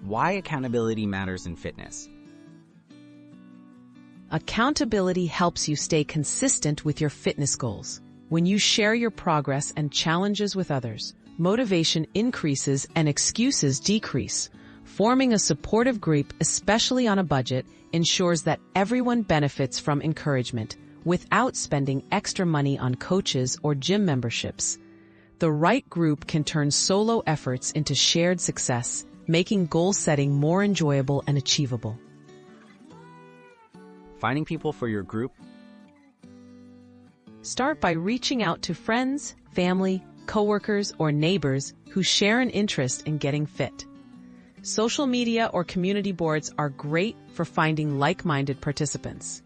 Why accountability matters in fitness. Accountability helps you stay consistent with your fitness goals. When you share your progress and challenges with others, motivation increases and excuses decrease. Forming a supportive group, especially on a budget, ensures that everyone benefits from encouragement without spending extra money on coaches or gym memberships. The right group can turn solo efforts into shared success, making goal setting more enjoyable and achievable. Finding people for your group. Start by reaching out to friends, family, coworkers, or neighbors who share an interest in getting fit. Social media or community boards are great for finding like-minded participants.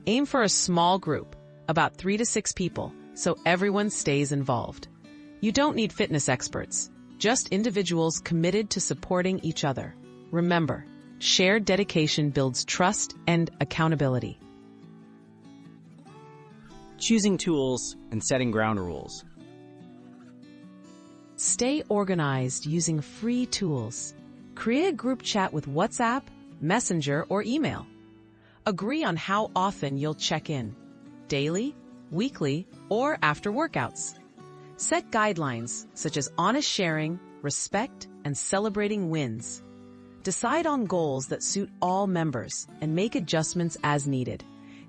Aim for a small group, about 3 to 6 people, so everyone stays involved. You don't need fitness experts, just individuals committed to supporting each other. Remember, shared dedication builds trust and accountability. Choosing tools and setting ground rules. Stay organized using free tools. Create a group chat with WhatsApp, Messenger, or email. Agree on how often you'll check in, daily, weekly, or after workouts. Set guidelines such as honest sharing, respect, and celebrating wins. Decide on goals that suit all members and make adjustments as needed.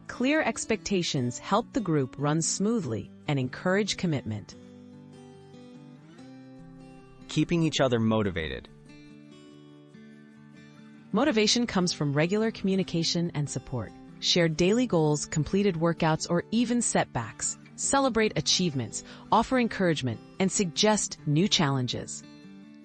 Clear expectations help the group run smoothly and encourage commitment. Keeping each other motivated. Motivation comes from regular communication and support. Share daily goals, completed workouts, or even setbacks. Celebrate achievements, offer encouragement, and suggest new challenges.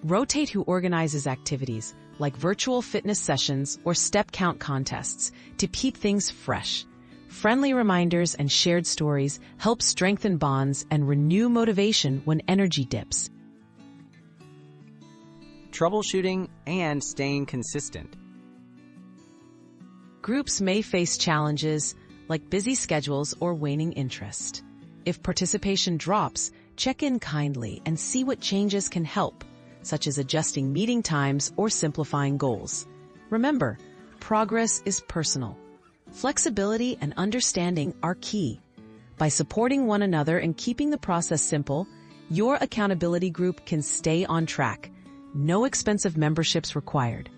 Rotate who organizes activities, like virtual fitness sessions or step count contests, to keep things fresh. Friendly reminders and shared stories help strengthen bonds and renew motivation when energy dips. Troubleshooting and staying consistent. Groups may face challenges like busy schedules or waning interest. If participation drops, check in kindly and see what changes can help, such as adjusting meeting times or simplifying goals. Remember, progress is personal. Flexibility and understanding are key. By supporting one another and keeping the process simple, your accountability group can stay on track. No expensive memberships required.